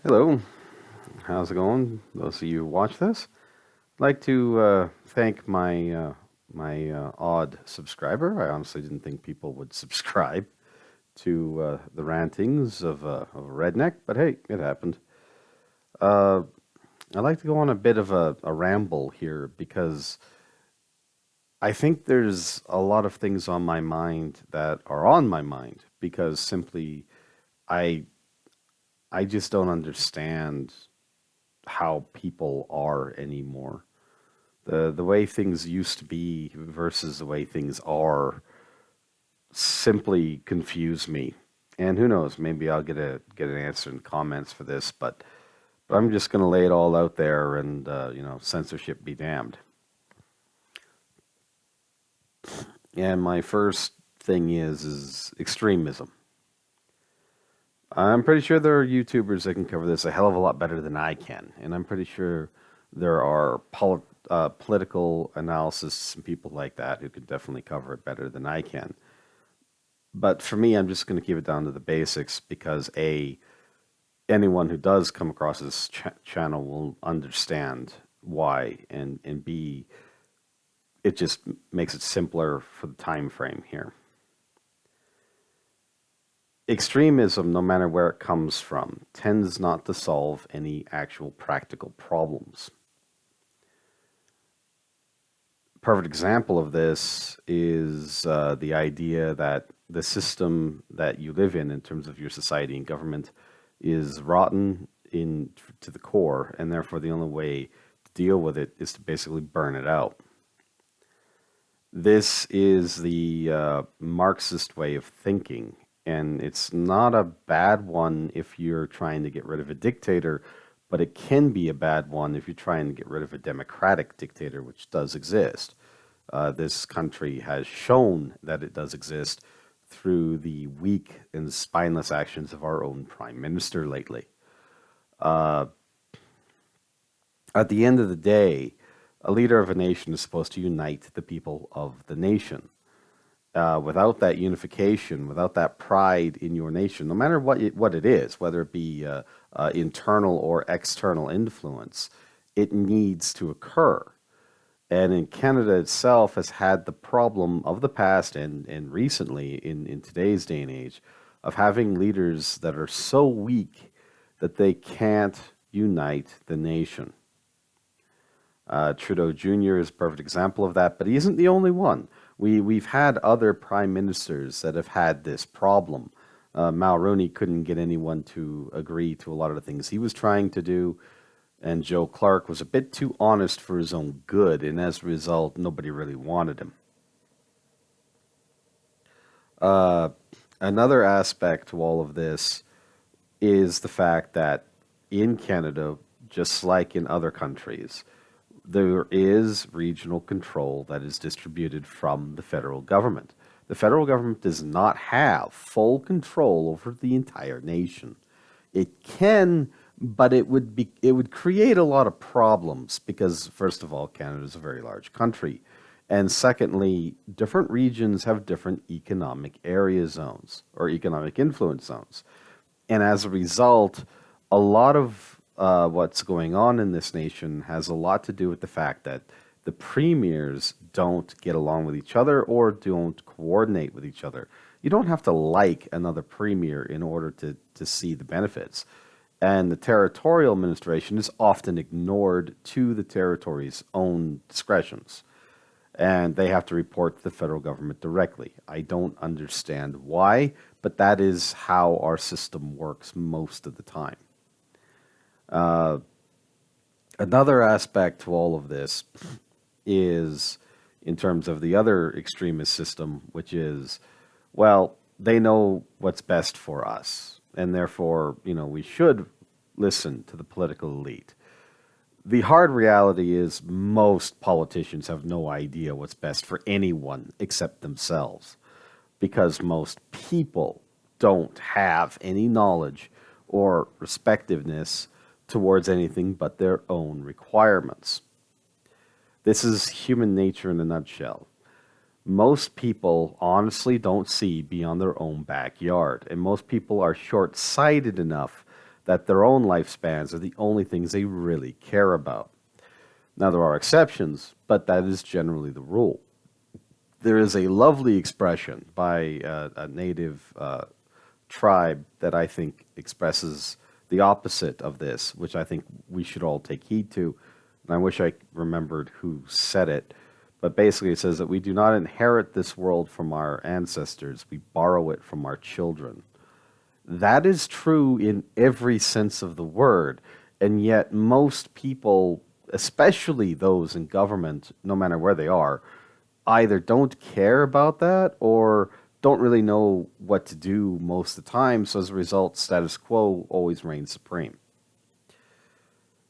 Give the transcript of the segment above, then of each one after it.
Hello, how's it going? Those of you who watch this, I'd like to thank my odd subscriber. I honestly didn't think people would subscribe to the rantings of a redneck, but hey, it happened. Uh, I'd like to go on a bit of a ramble here because I think there's a lot of things on my mind that are on my mind because simply I I just don't understand how people are anymore. The way things used to be versus the way things are simply confuse me. And who knows, maybe I'll get an answer in comments for this, but I'm just going to lay it all out there and censorship be damned. And my first thing is extremism. I'm pretty sure there are YouTubers that can cover this a hell of a lot better than I can, and I'm pretty sure there are political analysis and people like that who can definitely cover it better than I can. But for me, I'm just going to keep it down to the basics because A, anyone who does come across this channel will understand why, and B, it just makes it simpler for the time frame here. Extremism, no matter where it comes from, tends not to solve any actual practical problems. Perfect example of this is the idea that the system that you live in terms of your society and government, is rotten to the core, and therefore the only way to deal with it is to basically burn it out. This is the Marxist way of thinking, and it's not a bad one if you're trying to get rid of a dictator, but it can be a bad one if you're trying to get rid of a democratic dictator, which does exist. This country has shown that it does exist through the weak and spineless actions of our own prime minister lately. Uh, at the end of the day, a leader of a nation is supposed to unite the people of the nation. Without that unification, without that pride in your nation, no matter what it is, whether it be internal or external influence, it needs to occur. And in Canada itself has had the problem of the past and recently in today's day and age of having leaders that are so weak that they can't unite the nation. Trudeau Jr. is a perfect example of that, but he isn't the only one. We've had other prime ministers that have had this problem. Mulroney couldn't get anyone to agree to a lot of the things he was trying to do, and Joe Clark was a bit too honest for his own good, and as a result, nobody really wanted him. Uh, Another aspect to all of this is the fact that in Canada, just like in other countries, there is regional control that is distributed from the federal government. The federal government does not have full control over the entire nation. It can, but it would create a lot of problems because first of all, Canada is a very large country, and secondly, different regions have different economic area zones or economic influence zones, and as a result, a lot of what's going on in this nation has a lot to do with the fact that the premiers don't get along with each other or don't coordinate with each other. You don't have to like another premier in order to see the benefits. And the territorial administration is often ignored to the territory's own discretions. And they have to report to the federal government directly. I don't understand why, but that is how our system works most of the time. Uh, Another aspect to all of this is in terms of the other extremist system, which is, well, they know what's best for us, and therefore, we should listen to the political elite. The hard reality is most politicians have no idea what's best for anyone except themselves, because most people don't have any knowledge or respectiveness towards anything but their own requirements. This is human nature in a nutshell. Most people honestly don't see beyond their own backyard, and most people are short sighted enough that their own lifespans are the only things they really care about. Now, there are exceptions, but that is generally the rule. There is a lovely expression by a native tribe that I think expresses the opposite of this, which I think we should all take heed to. And I wish I remembered who said it. But basically, it says that we do not inherit this world from our ancestors, we borrow it from our children. That is true in every sense of the word. And yet, most people, especially those in government, no matter where they are, either don't care about that or don't really know what to do most of the time. So as a result, status quo always reigns supreme.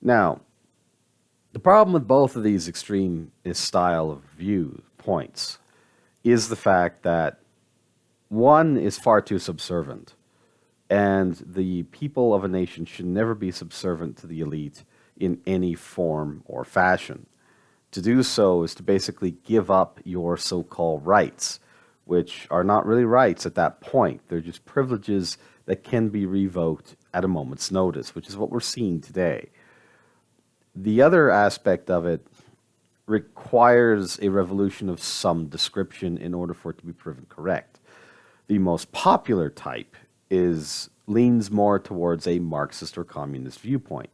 Now, the problem with both of these extreme style of viewpoints is the fact that one is far too subservient, and the people of a nation should never be subservient to the elite in any form or fashion. To do so is to basically give up your so-called rights, which are not really rights at that point. They're just privileges that can be revoked at a moment's notice, which is what we're seeing today. The other aspect of it requires a revolution of some description in order for it to be proven correct. The most popular type leans more towards a Marxist or communist viewpoint.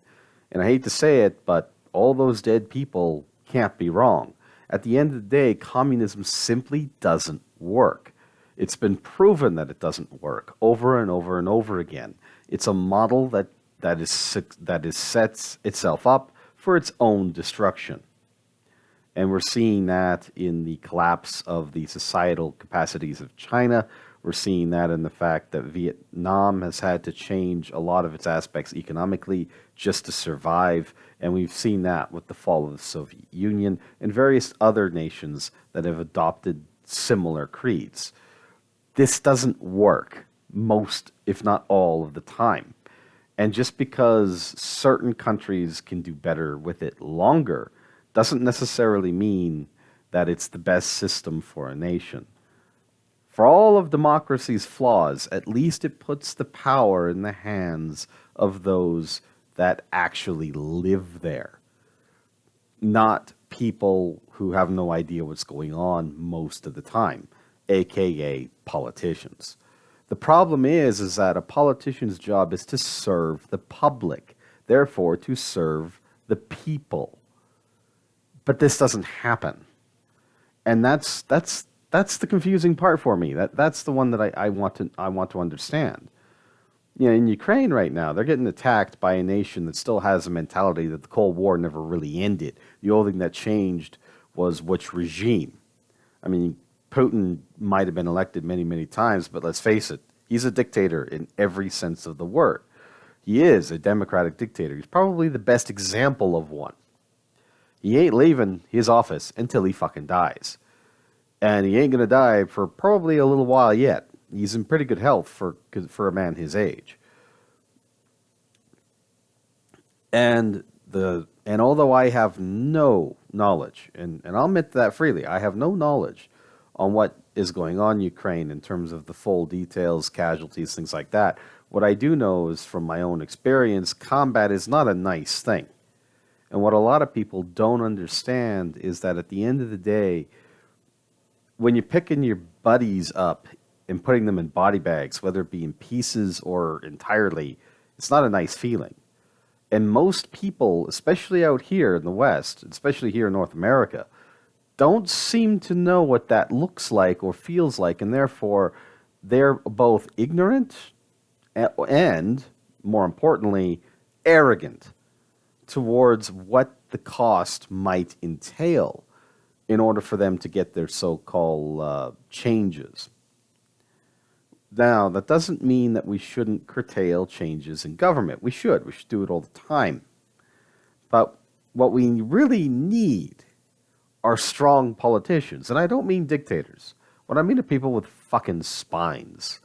And I hate to say it, but all those dead people can't be wrong. At the end of the day, communism simply doesn't work. It's been proven that it doesn't work over and over and over again. It's a model that sets itself up for its own destruction. And we're seeing that in the collapse of the societal capacities of China. We're seeing that in the fact that Vietnam has had to change a lot of its aspects economically just to survive. And we've seen that with the fall of the Soviet Union and various other nations that have adopted similar creeds. This doesn't work most, if not all, of the time. And just because certain countries can do better with it longer doesn't necessarily mean that it's the best system for a nation. For all of democracy's flaws, at least it puts the power in the hands of those that actually live there, not people who have no idea what's going on most of the time, aka politicians. The problem is that a politician's job is to serve the public, therefore to serve the people. But this doesn't happen. And that's the confusing part for me. That's the one that I want to understand. You know, in Ukraine right now, they're getting attacked by a nation that still has a mentality that the Cold War never really ended. The only thing that changed was which regime. I mean, Putin might have been elected many, many times, but let's face it, he's a dictator in every sense of the word. He is a democratic dictator. He's probably the best example of one. He ain't leaving his office until he fucking dies. And he ain't going to die for probably a little while yet. He's in pretty good health for a man his age. And although I have no knowledge, and I'll admit that freely, I have no knowledge on what is going on in Ukraine in terms of the full details, casualties, things like that. What I do know is from my own experience, combat is not a nice thing. And what a lot of people don't understand is that at the end of the day, when you're picking your buddies up and putting them in body bags, whether it be in pieces or entirely, it's not a nice feeling. And most people, especially out here in the West, especially here in North America, don't seem to know what that looks like or feels like, and therefore they're both ignorant and, more importantly, arrogant towards what the cost might entail in order for them to get their so-called changes. Now, that doesn't mean that we shouldn't curtail changes in government. We should do it all the time. But what we really need are strong politicians. And I don't mean dictators. What I mean are people with fucking spines.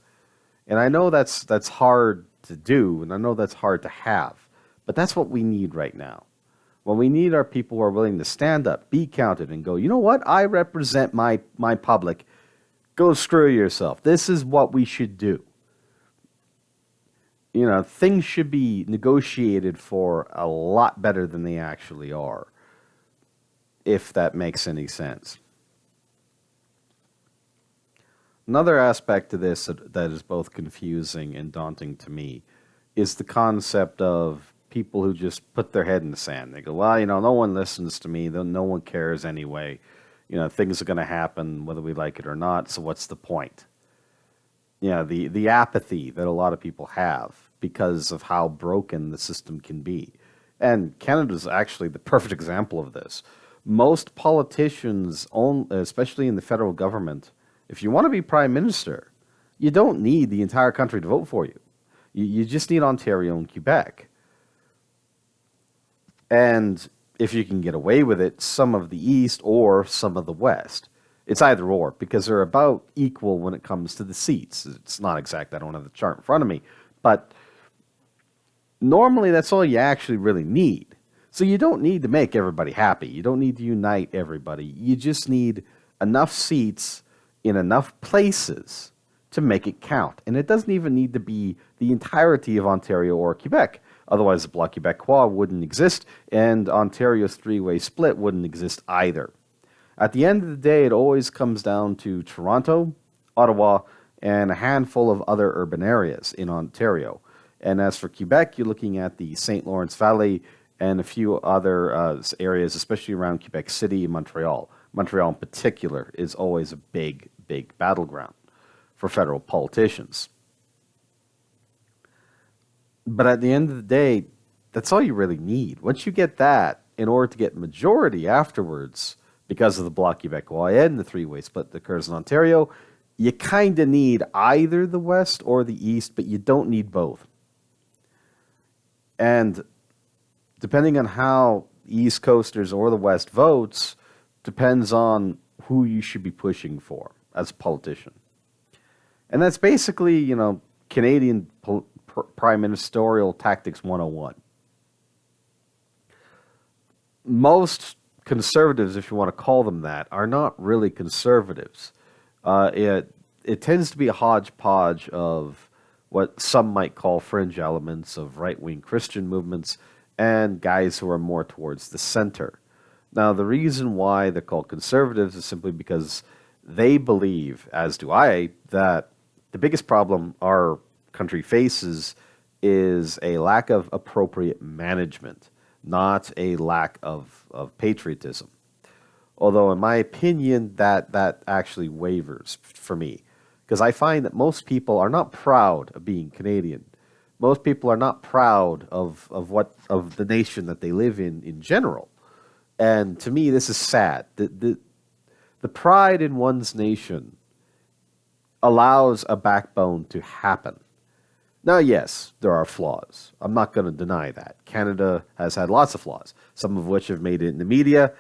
And I know that's hard to do, and I know that's hard to have. But that's what we need right now. What we need are people who are willing to stand up, be counted, and go, you know what? I represent my public. Go screw yourself. This is what we should do. things should be negotiated for a lot better than they actually are, if that makes any sense. Another aspect to this that is both confusing and daunting to me is the concept of people who just put their head in the sand. They go, well, no one listens to me, no one cares anyway. Things are going to happen whether we like it or not, so what's the point? The apathy that a lot of people have because of how broken the system can be. And Canada's actually the perfect example of this. Most politicians, especially in the federal government, if you want to be prime minister, you don't need the entire country to vote for you. You just need Ontario and Quebec. And if you can get away with it, some of the East or some of the West. It's either or, because they're about equal when it comes to the seats. It's not exact. I don't have the chart in front of me. But normally that's all you actually really need. So you don't need to make everybody happy. You don't need to unite everybody. You just need enough seats in enough places to make it count. And it doesn't even need to be the entirety of Ontario or Quebec. Otherwise, the Bloc Québécois wouldn't exist, and Ontario's three-way split wouldn't exist either. At the end of the day, it always comes down to Toronto, Ottawa, and a handful of other urban areas in Ontario. And as for Quebec, you're looking at the St. Lawrence Valley and a few other areas, especially around Quebec City and Montreal. Montreal in particular is always a big, big battleground for federal politicians. But at the end of the day, that's all you really need. Once you get that, in order to get majority afterwards, because of the Bloc Québécois and the three-way split that occurs in Ontario, you kind of need either the West or the East, but you don't need both. And depending on how East Coasters or the West votes, depends on who you should be pushing for as a politician. And that's basically, Canadian prime ministerial tactics 101. Most conservatives, if you want to call them that, are not really conservatives. It tends to be a hodgepodge of what some might call fringe elements of right-wing Christian movements and guys who are more towards the center. Now, the reason why they're called conservatives is simply because they believe, as do I, that the biggest problem our country faces is a lack of appropriate management, not a lack of patriotism. Although, in my opinion, that actually wavers for me. Because I find that most people are not proud of being Canadian. Most people are not proud of the nation that they live in general. And to me, this is sad. The pride in one's nation allows a backbone to happen. Now, yes, there are flaws. I'm not going to deny that. Canada has had lots of flaws, some of which have made it in the media,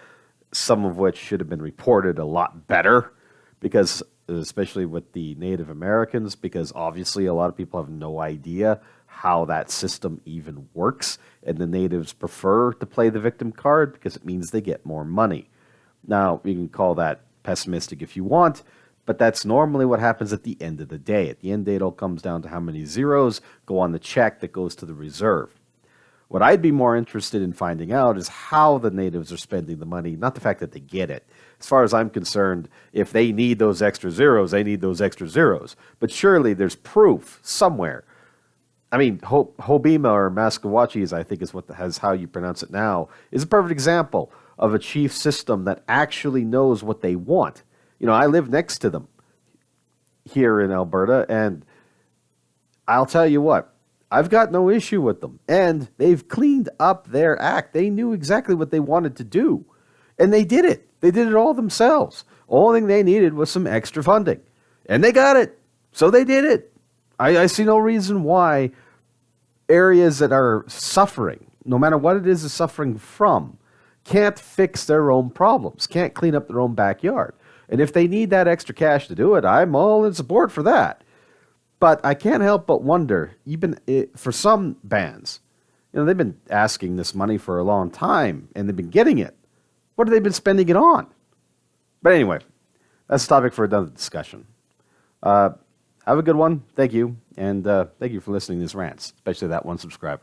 some of which should have been reported a lot better, because especially with the Native Americans, because obviously a lot of people have no idea how that system even works, and the natives prefer to play the victim card because it means they get more money. Now, you can call that pessimistic if you want, but that's normally what happens at the end of the day. At the end of the day, it all comes down to how many zeros go on the check that goes to the reserve. What I'd be more interested in finding out is how the natives are spending the money, not the fact that they get it. As far as I'm concerned, if they need those extra zeros, they need those extra zeros. But surely there's proof somewhere. I mean, Hobima or Maskawachis, I think is how you pronounce it now, is a perfect example of a chief system that actually knows what they want. I live next to them here in Alberta, and I'll tell you what, I've got no issue with them. And they've cleaned up their act. They knew exactly what they wanted to do. And they did it. They did it all themselves. Only thing they needed was some extra funding. And they got it. So they did it. I see no reason why areas that are suffering, no matter what it is suffering from, can't fix their own problems, can't clean up their own backyard. And if they need that extra cash to do it, I'm all in support for that. But I can't help but wonder, even for some bands, they've been asking this money for a long time, and they've been getting it. What have they been spending it on? But anyway, that's a topic for another discussion. Have a good one. Thank you. And thank you for listening to these rants, especially that one subscriber.